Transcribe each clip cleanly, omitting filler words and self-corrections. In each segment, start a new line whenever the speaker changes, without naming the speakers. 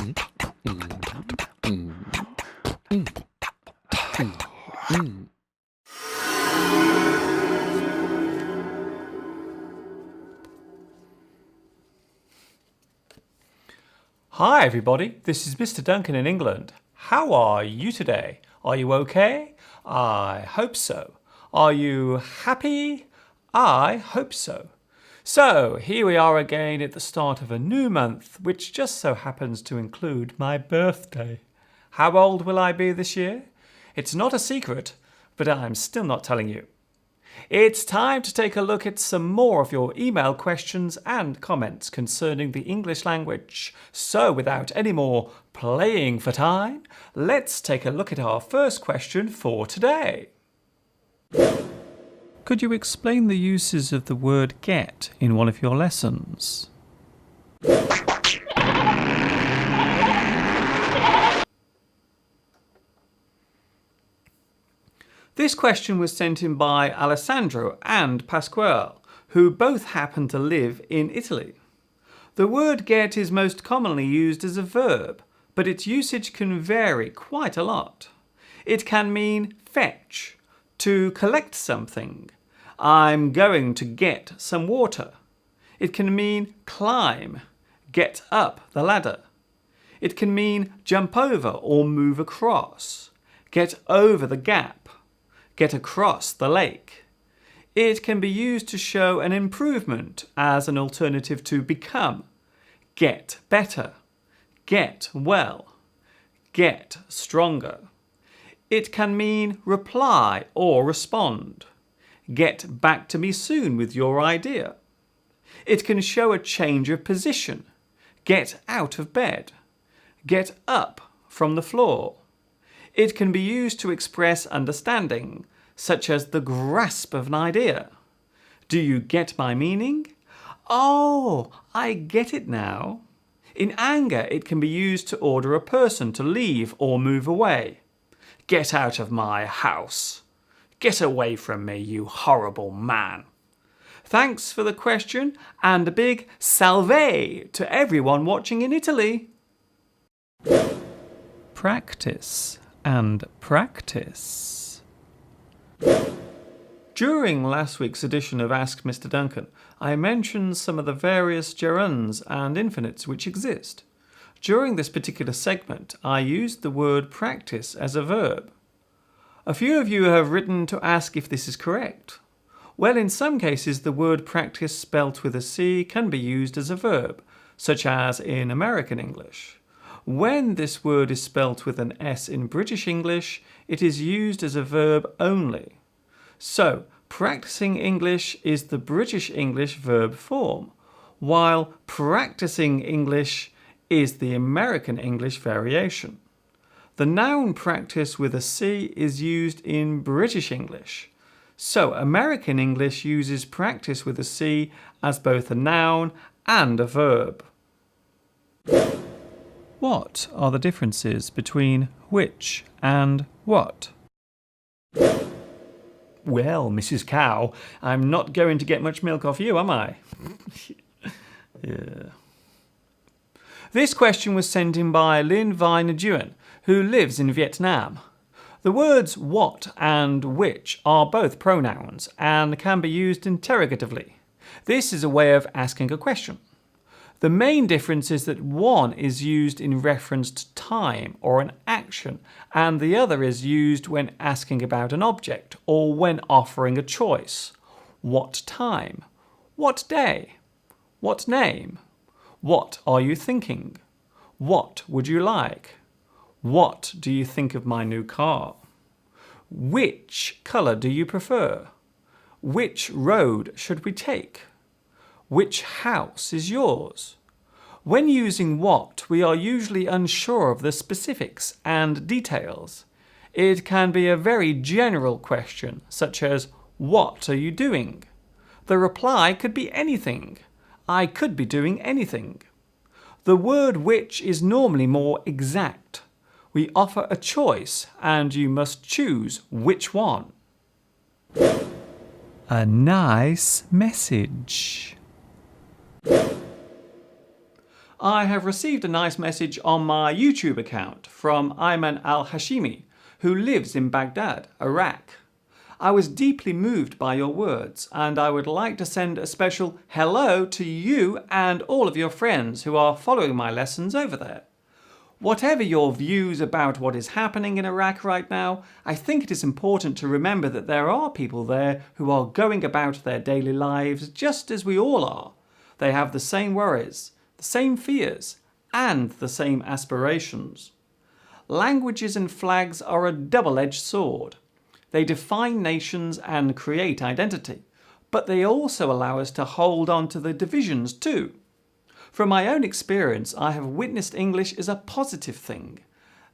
Hi everybody, this is Mr. Duncan in England. How are you today? Are you okay? I hope so. Are you happy? I hope so. So here we are again at the start of a new month, which just so happens to include my birthday. How old will I be this year? It's not a secret, but I'm still not telling you. It's time to take a look at some more of your email questions and comments concerning the English language. So without any more playing for time, let's take a look at our first question for today. Could you explain the uses of the word get in one of your lessons? This question was sent in by Alessandro and Pasquale, who both happen to live in Italy. The word get is most commonly used as a verb, but its usage can vary quite a lot. It can mean fetch, to collect something. I'm going to get some water. It can mean climb, get up the ladder. It can mean jump over or move across, get over the gap, get across the lake. It can be used to show an improvement as an alternative to become, get better, get well, get stronger. It can mean reply or respond, get back to me soon with your idea. It can show a change of position, get out of bed, get up from the floor. It can be used to express understanding, such as the grasp of an idea. Do you get my meaning? Oh, I get it now. In anger, it can be used to order a person to leave or move away. Get out of my house. Get away from me, you horrible man. Thanks for the question, and a big salve to everyone watching in Italy. Practice and practice. During last week's edition of Ask Mr. Duncan, I mentioned some of the various gerunds and infinites which exist. During this particular segment, I used the word practice as a verb. A few of you have written to ask if this is correct. Well, in some cases, the word practice spelt with a C can be used as a verb, such as in American English. When this word is spelt with an S in British English, it is used as a verb only. So, practicing English is the British English verb form, while practicing English is the American English variation. The noun practice with a C is used in British English. So, American English uses practice with a C as both a noun and a verb. What are the differences between which and what? Well, Mrs. Cow, I'm not going to get much milk off you, am I? Yeah. This question was sent in by Linh Vai Nguyen, who lives in Vietnam. The words what and which are both pronouns and can be used interrogatively. This is a way of asking a question. The main difference is that one is used in reference to time or an action, and the other is used when asking about an object or when offering a choice. What time? What day? What name? What are you thinking? What would you like? What do you think of my new car? Which colour do you prefer? Which road should we take? Which house is yours? When using what, we are usually unsure of the specifics and details. It can be a very general question, such as, what are you doing? The reply could be anything. I could be doing anything. The word which is normally more exact. We offer a choice, and you must choose which one. A nice message. I have received a nice message on my YouTube account from Ayman al-Hashimi, who lives in Baghdad, Iraq. I was deeply moved by your words, and I would like to send a special hello to you and all of your friends who are following my lessons over there. Whatever your views about what is happening in Iraq right now, I think it is important to remember that there are people there who are going about their daily lives just as we all are. They have the same worries, the same fears, and the same aspirations. Languages and flags are a double-edged sword. They define nations and create identity, but they also allow us to hold on to the divisions too. From my own experience, I have witnessed English as a positive thing,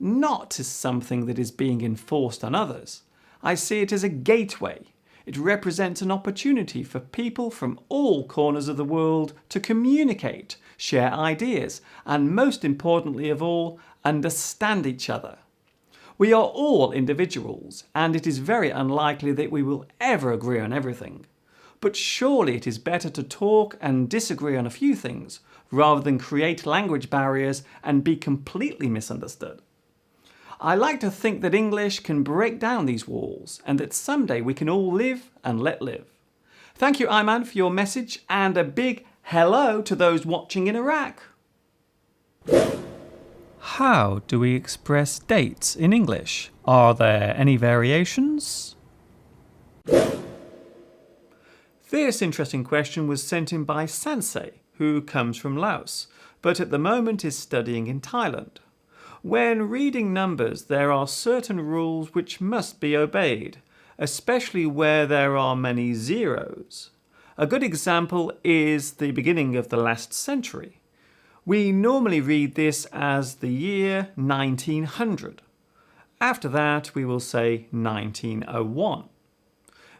not as something that is being enforced on others. I see it as a gateway. It represents an opportunity for people from all corners of the world to communicate, share ideas, and most importantly of all, understand each other. We are all individuals, and it is very unlikely that we will ever agree on everything. But surely it is better to talk and disagree on a few things, rather than create language barriers and be completely misunderstood. I like to think that English can break down these walls, and that someday we can all live and let live. Thank you, Ayman, for your message, and a big hello to those watching in Iraq. How do we express dates in English? Are there any variations? This interesting question was sent in by Sansei, who comes from Laos, but at the moment is studying in Thailand. When reading numbers, there are certain rules which must be obeyed, especially where there are many zeros. A good example is the beginning of the last century. We normally read this as the year 1900. After that, we will say 1901.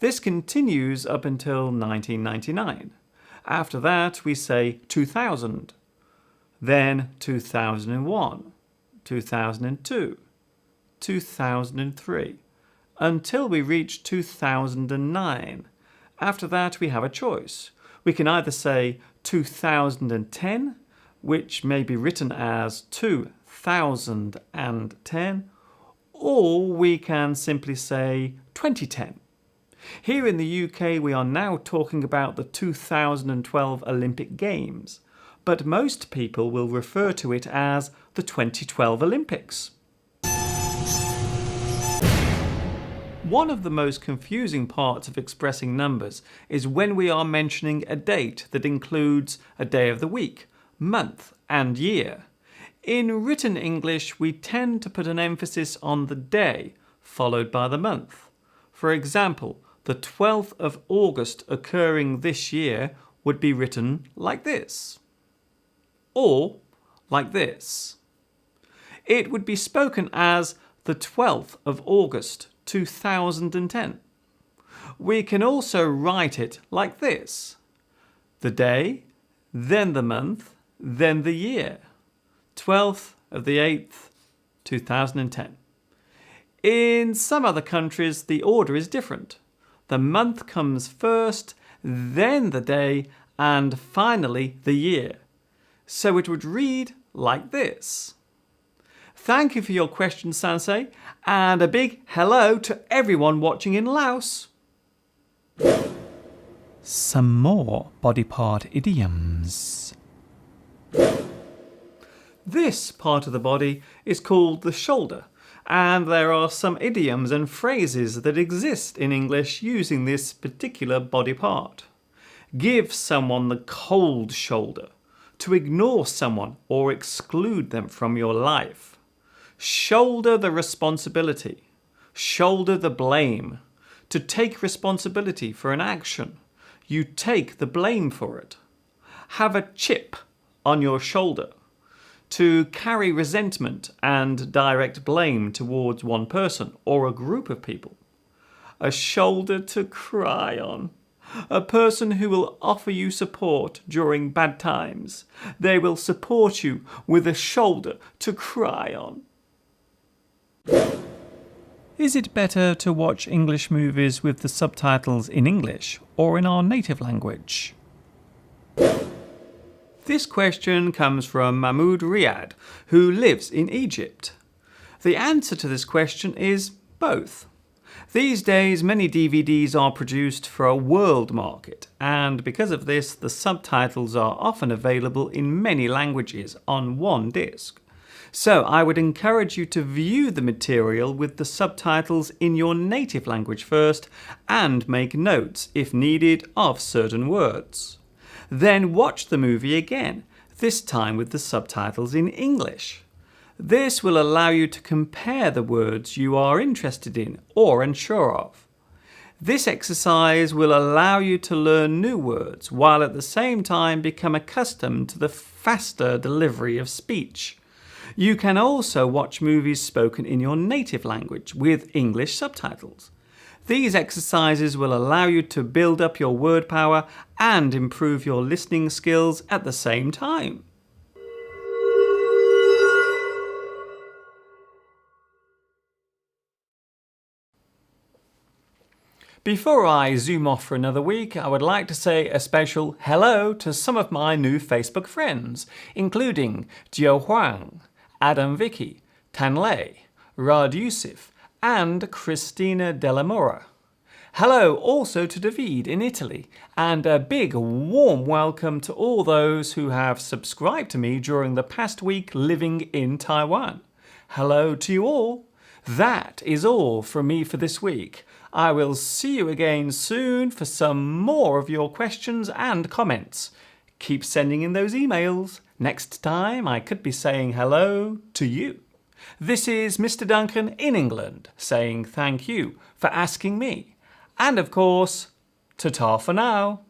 This continues up until 1999. After that, we say 2000, then 2001, 2002, 2003, until we reach 2009. After that, we have a choice. We can either say 2010, which may be written as 2010, or we can simply say 2010. Here in the UK, we are now talking about the 2012 Olympic Games, but most people will refer to it as the 2012 Olympics. One of the most confusing parts of expressing numbers is when we are mentioning a date that includes a day of the week, month, and year. In written English, we tend to put an emphasis on the day, followed by the month. For example, the 12th of August occurring this year would be written like this, or like this. It would be spoken as the 12th of August 2010. We can also write it like this: the day, then the month, then the year, 12th of the 8th, 2010. In some other countries, the order is different. The month comes first, then the day, and finally the year. So it would read like this. Thank you for your question, Sansei, and a big hello to everyone watching in Laos. Some more body part idioms. This part of the body is called the shoulder, and there are some idioms and phrases that exist in English using this particular body part. Give someone the cold shoulder, to ignore someone or exclude them from your life. Shoulder the responsibility, shoulder the blame. To take responsibility for an action, you take the blame for it. Have a chip on your shoulder. To carry resentment and direct blame towards one person or a group of people. A shoulder to cry on. A person who will offer you support during bad times. They will support you with a shoulder to cry on. Is it better to watch English movies with the subtitles in English or in our native language? This question comes from Mahmoud Riyad, who lives in Egypt. The answer to this question is both. These days, many DVDs are produced for a world market, and because of this, the subtitles are often available in many languages on one disc. So I would encourage you to view the material with the subtitles in your native language first and make notes, if needed, of certain words. Then watch the movie again, this time with the subtitles in English. This will allow you to compare the words you are interested in or unsure of. This exercise will allow you to learn new words while at the same time become accustomed to the faster delivery of speech. You can also watch movies spoken in your native language with English subtitles. These exercises will allow you to build up your word power and improve your listening skills at the same time. Before I zoom off for another week, I would like to say a special hello to some of my new Facebook friends, including Jiao Huang, Adam Vicky, Tanlei, Rad Yusuf, and Christina Delamora. Hello also to David in Italy, and a big warm welcome to all those who have subscribed to me during the past week living in Taiwan. Hello to you all. That is all from me for this week. I will see you again soon for some more of your questions and comments. Keep sending in those emails. Next time I could be saying hello to you. This is Mr. Duncan in England saying thank you for asking me. And of course, ta-ta for now.